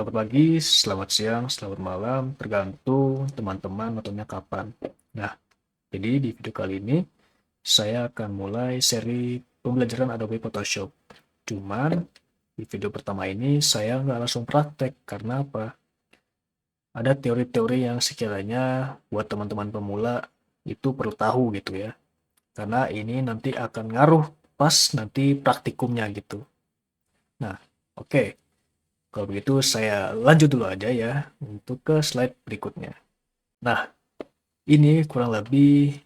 Selamat pagi, selamat siang, selamat malam, tergantung teman-teman nontonnya kapan. Nah, jadi di video kali ini saya akan mulai seri pembelajaran Adobe Photoshop. Cuman di video pertama ini saya nggak langsung praktek karena apa? Ada teori-teori yang sekiranya buat teman-teman pemula itu perlu tahu gitu ya. Karena ini nanti akan ngaruh pas nanti praktikumnya gitu. Nah, oke. Kalau begitu saya lanjut dulu aja ya untuk ke slide berikutnya. Nah, ini kurang lebih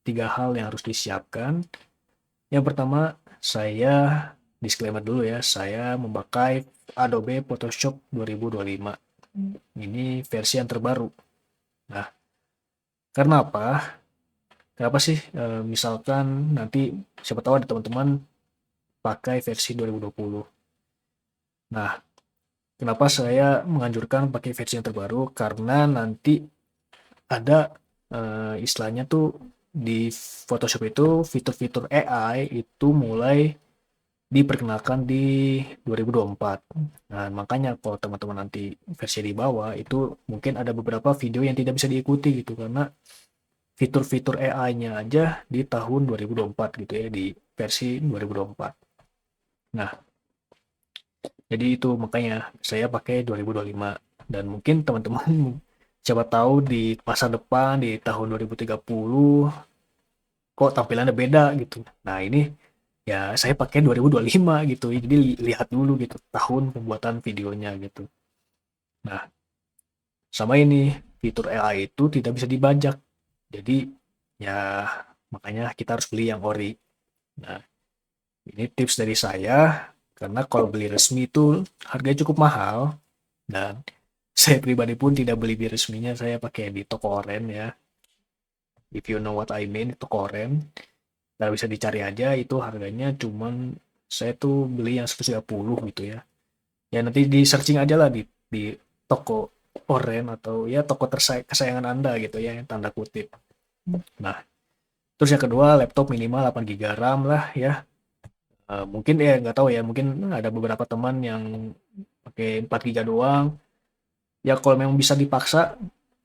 tiga hal yang harus disiapkan. Yang pertama, saya disclaimer dulu ya, saya memakai Adobe Photoshop 2025. Ini versi yang terbaru. Nah, karena apa? Kenapa sih misalkan nanti siapa tahu ada teman-teman pakai versi 2020. Nah, kenapa saya menganjurkan pakai versi yang terbaru? Karena nanti ada istilahnya tuh di Photoshop itu fitur-fitur AI itu mulai diperkenalkan di 2024. Nah, makanya kalau teman-teman nanti versi di bawah itu mungkin ada beberapa video yang tidak bisa diikuti gitu karena fitur-fitur AI-nya aja di tahun 2024 gitu ya, di versi 2024. Nah, jadi itu makanya saya pakai 2025 dan mungkin teman-teman siapa tahu di masa depan di tahun 2030 kok tampilannya beda gitu. Nah, ini ya saya pakai 2025 gitu. Jadi lihat dulu gitu tahun pembuatan videonya gitu. Nah, sama ini fitur AI itu tidak bisa dibajak. Jadi ya makanya kita harus beli yang ori. Nah, ini tips dari saya karena kalau beli resmi itu harganya cukup mahal dan saya pribadi pun tidak beli di resminya, saya pakai di toko oren ya. If you know what I mean, toko oren. Nah, bisa dicari aja itu harganya cuman saya tuh beli yang 130 gitu ya. Ya nanti di searching aja lah di toko oren atau ya toko kesayangan Anda gitu ya, yang tanda kutip. Nah, terus yang kedua laptop minimal 8 GB RAM lah ya. Mungkin ya nggak tahu ya, mungkin ada beberapa teman yang pakai 4 GB doang. Ya kalau memang bisa dipaksa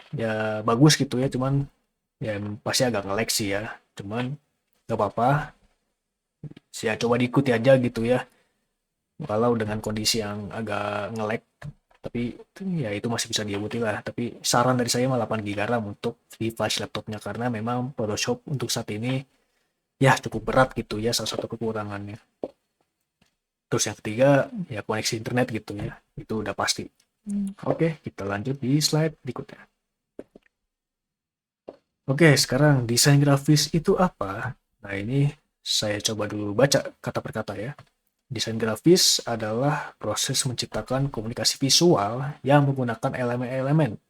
ya bagus gitu ya, cuman ya pasti agak nge-lag sih ya. Cuman nggak apa-apa, ya coba diikuti aja gitu ya. Walau dengan kondisi yang agak nge-lag, tapi ya itu masih bisa diikuti lah. Tapi saran dari saya malah 8 GB RAM untuk di flash laptopnya karena memang Photoshop untuk saat ini ya cukup berat gitu ya, salah satu kekurangannya. Terus yang ketiga ya koneksi internet gitu ya, itu udah pasti. Oke, kita lanjut di slide berikutnya. Oke, sekarang desain grafis itu apa? Nah, ini saya coba dulu baca kata per kata ya. Desain grafis adalah proses menciptakan komunikasi visual yang menggunakan elemen-elemen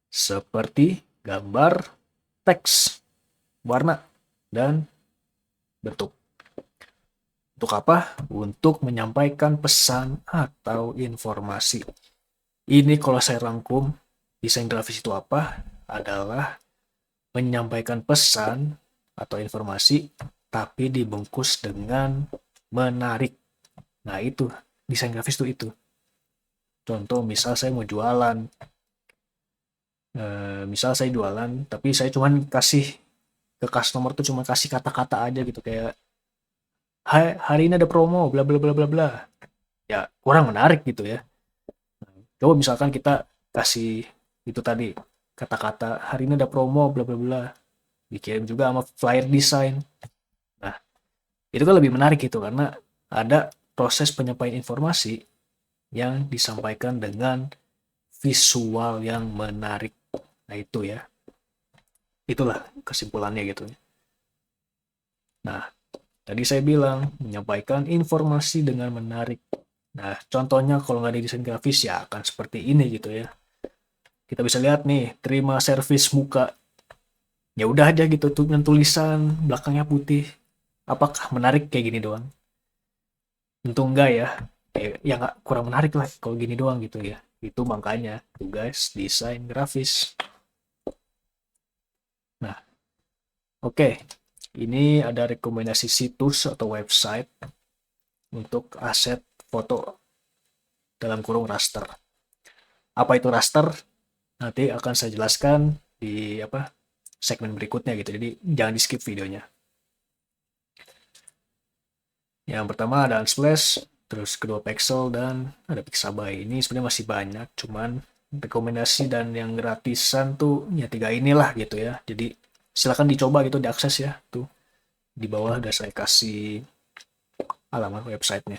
seperti gambar, teks, warna, dan bentuk. Untuk apa? Untuk menyampaikan pesan atau informasi. Ini kalau saya rangkum, desain grafis itu apa? Adalah menyampaikan pesan atau informasi, tapi dibungkus dengan menarik. Nah, itu desain grafis itu. Contoh, misal saya mau jualan, misal saya jualan, tapi saya cuman kasih ke customer tuh cuma kasih kata-kata aja gitu kayak, hai, hari ini ada promo, bla bla bla bla bla. Ya kurang menarik gitu ya. Coba misalkan kita kasih itu tadi kata-kata hari ini ada promo, bla bla bla, dikirim juga sama flyer design. Nah, itu kan lebih menarik gitu karena ada proses penyampaian informasi yang disampaikan dengan visual yang menarik. Nah, itu ya. Itulah kesimpulannya gitu. Nah, tadi saya bilang menyampaikan informasi dengan menarik. Nah, contohnya kalau nggak ada desain grafis ya akan seperti ini gitu ya. Kita bisa lihat nih, terima servis muka. Ya udah aja gitu tuh dengan tulisan belakangnya putih. Apakah menarik kayak gini doang? Tentu enggak ya. Ya nggak, kurang menarik lah kalau gini doang gitu ya. Itu makanya tugas desain grafis. Nah, oke. Ini ada rekomendasi situs atau website untuk aset foto dalam kurung raster. apa itu raster, nanti akan saya jelaskan di segmen berikutnya gitu. Jadi jangan di skip videonya. Yang pertama ada unsplash, terus kedua pixel, dan ada pixabay. Ini sebenarnya masih banyak, cuman rekomendasi dan yang gratisan tuh ya 3 inilah gitu ya. Jadi silakan dicoba gitu, diakses ya. Tuh di bawah udah saya kasih alamat websitenya.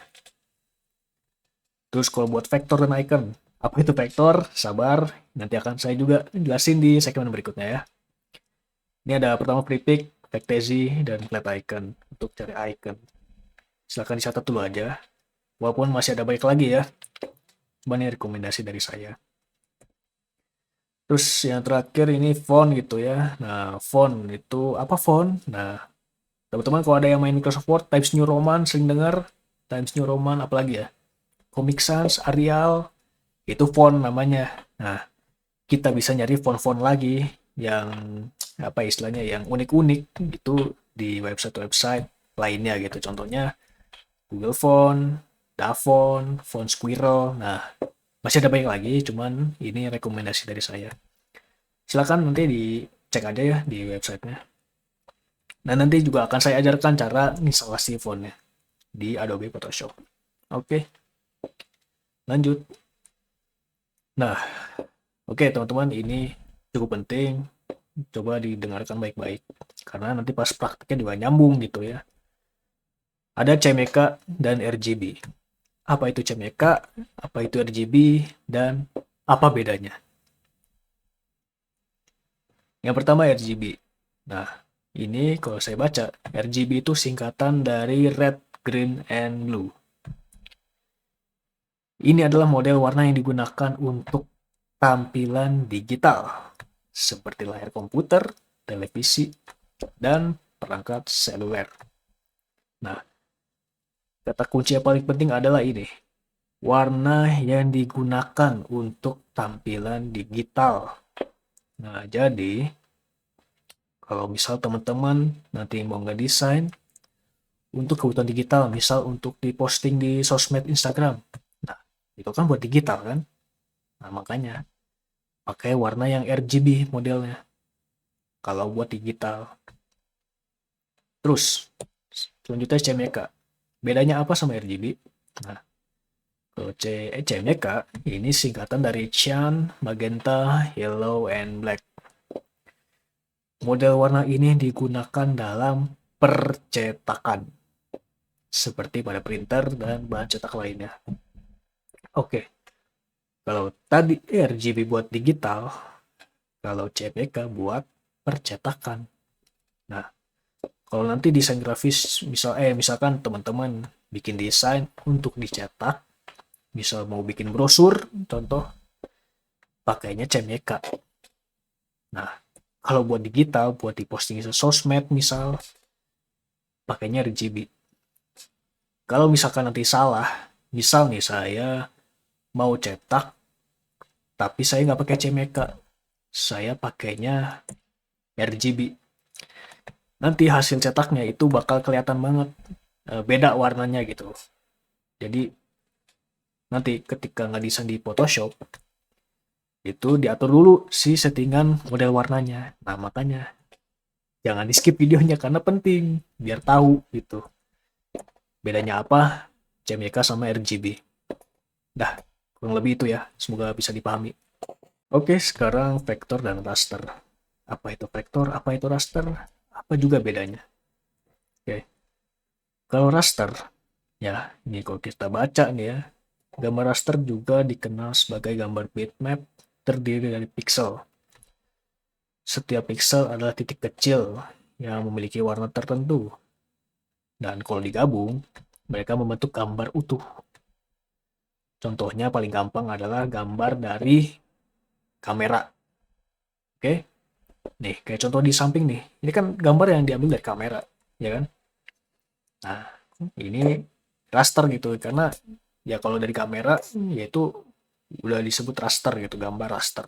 Terus kalau buat vektor dan icon, apa itu vektor? Sabar, nanti akan saya juga jelasin di segmen berikutnya ya. Ini ada pertama prefix, vectezi, dan flat icon untuk cari icon. Silahkan dicatat dulu aja. Walaupun masih ada banyak lagi ya. Cuman ini rekomendasi dari saya. Terus yang terakhir ini font gitu ya. Nah, font itu apa font? Nah, teman-teman kalau ada yang main Microsoft Word, Times New Roman sering dengar. Times New Roman apalagi ya? Comic Sans, Arial, itu font namanya. Nah, kita bisa nyari font-font lagi yang apa istilahnya yang unik-unik gitu di website-website lainnya gitu. Contohnya Google Font, Davon, Font Squirrel. Nah, masih ada banyak lagi, cuman ini rekomendasi dari saya. Silakan nanti dicek aja ya di websitenya. Nah, nanti juga akan saya ajarkan cara instalasi fontnya di Adobe Photoshop. Oke, lanjut. Nah, oke teman-teman, ini cukup penting. Coba didengarkan baik-baik. Karena nanti pas praktiknya juga nyambung gitu ya. Ada CMYK dan RGB. Apa itu CMYK, apa itu RGB, dan apa bedanya? Yang pertama RGB. Nah, ini kalau saya baca, RGB itu singkatan dari Red, Green, and Blue. Ini adalah model warna yang digunakan untuk tampilan digital, seperti layar komputer, televisi, dan perangkat seluler. Nah, kata kunci yang paling penting adalah ini. Warna yang digunakan untuk tampilan digital. Nah, jadi kalau misal teman-teman nanti mau ngedesain untuk kebutuhan digital, misal untuk diposting di sosmed Instagram. Nah, itu kan buat digital kan? Nah, makanya pakai warna yang RGB modelnya. Kalau buat digital. Terus, selanjutnya CMYK. Bedanya apa sama RGB? Nah, kalau CMYK ini singkatan dari cyan, magenta, yellow, and black. Model warna ini digunakan dalam percetakan, seperti pada printer dan bahan cetak lainnya. Oke, kalau tadi RGB buat digital, kalau CMYK buat percetakan. Nah, kalau nanti desain grafis, misalkan teman-teman bikin desain untuk dicetak, misal mau bikin brosur, contoh, pakainya CMYK. Nah, kalau buat digital, buat diposting ke sosmed misal, pakainya RGB. Kalau misalkan nanti salah, misal nih saya mau cetak, tapi saya nggak pakai CMYK, saya pakainya RGB. Nanti hasil cetaknya itu bakal kelihatan banget beda warnanya gitu. Jadi nanti ketika ngedesain di Photoshop, itu diatur dulu si settingan model warnanya. Nah, makanya jangan di skip videonya karena penting biar tahu gitu bedanya apa CMYK sama RGB. Dah, kurang lebih itu ya, semoga bisa dipahami. Oke, sekarang vektor dan raster. Apa itu vektor, apa itu raster, apa juga bedanya? Oke, kalau raster ya, ini kalau kita baca nih ya, gambar raster juga dikenal sebagai gambar bitmap terdiri dari pixel. Setiap pixel adalah titik kecil yang memiliki warna tertentu. Dan kalau digabung, mereka membentuk gambar utuh. Contohnya paling gampang adalah gambar dari kamera. Oke, nih kayak contoh di samping nih. Ini kan gambar yang diambil dari kamera, ya kan? Nah, ini raster gitu karena ya kalau dari kamera yaitu udah disebut raster gitu, gambar raster.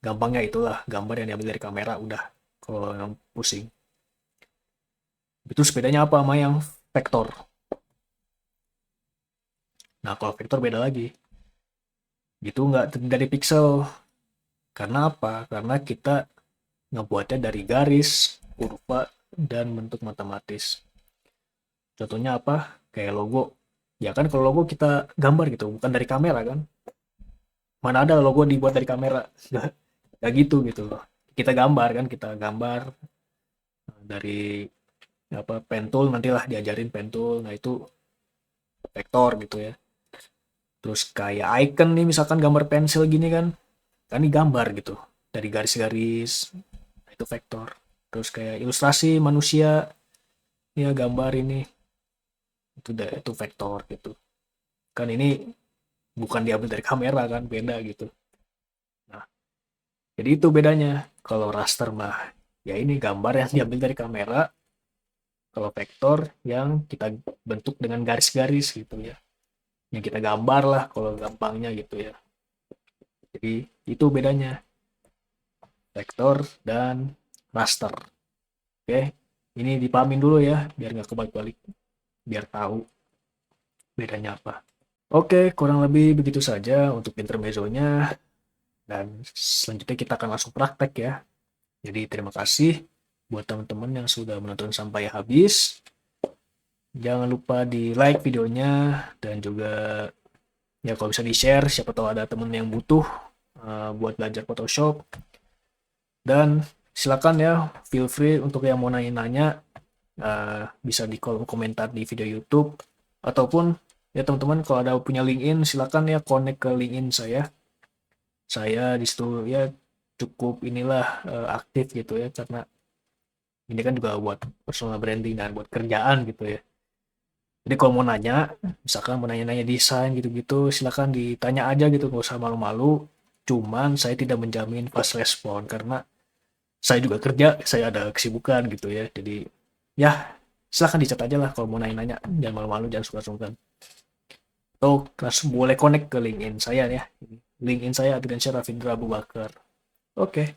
Gampangnya itulah gambar yang diambil dari kamera udah kalau yang pusing. Itu bedanya apa sama yang vektor? Nah, kalau vektor beda lagi. Gitu nggak terdiri dari pixel. Karena apa? Karena kita ngebuatnya dari garis, kurva, dan bentuk matematis. Contohnya apa? Kayak logo. Ya kan kalau logo kita gambar gitu, bukan dari kamera kan? Mana ada logo dibuat dari kamera? Nggak gitu loh. Kita gambar kan, kita gambar dari apa pen tool, nantilah diajarin pen tool. Nah itu vektor gitu ya. Terus kayak icon nih, misalkan gambar pensil gini kan ini gambar gitu dari garis-garis. Nah, itu vektor. Terus kayak ilustrasi manusia, ya gambar ini itu vektor gitu. Kan ini bukan diambil dari kamera kan, beda gitu. Nah, jadi itu bedanya. Kalau raster mah ya ini gambar yang diambil dari kamera, kalau vektor yang kita bentuk dengan garis-garis gitu ya. Yang kita gambar lah kalau gampangnya gitu ya. Jadi itu bedanya vektor dan raster. Oke, ini dipahamin dulu ya biar nggak kebalik-balik, biar tahu bedanya apa. Oke, kurang lebih begitu saja untuk intermezzonya, dan selanjutnya kita akan langsung praktek ya. Jadi terima kasih buat teman-teman yang sudah menonton sampai habis. Jangan lupa di like videonya, dan juga ya kalau bisa di share, siapa tahu ada teman yang butuh buat belajar Photoshop. Dan silakan ya, feel free untuk yang mau nanya-nanya, bisa di kolom komentar di video YouTube, ataupun ya teman-teman kalau ada punya LinkedIn silakan ya connect ke LinkedIn saya. Saya di situ ya cukup inilah aktif gitu ya, karena ini kan juga buat personal branding dan buat kerjaan gitu ya. Jadi kalau mau nanya, misalkan mau nanya-nanya desain gitu-gitu, silakan ditanya aja gitu, nggak usah malu-malu. Cuman saya tidak menjamin fast respon karena saya juga kerja, saya ada kesibukan gitu ya. Jadi ya silakan dicat aja lah kalau mau nanya-nanya, jangan malu-malu, jangan sungkan-sungkan. Atau langsung boleh connect ke LinkedIn saya ya. LinkedIn saya Adriansyah Rafindra Abu Bakar. Oke.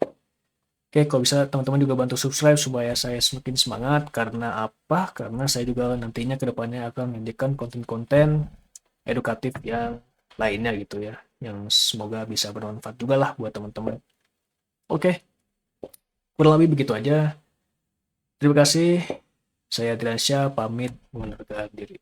Oke, kalau bisa teman-teman juga bantu subscribe supaya saya semakin semangat. Karena apa? Karena saya juga nantinya kedepannya akan menyajikan konten-konten edukatif yang lainnya gitu ya. Yang semoga bisa bermanfaat juga lah buat teman-teman. Oke, kurang lebih begitu aja. Terima kasih. Saya Adriansyah pamit mengundurkan diri.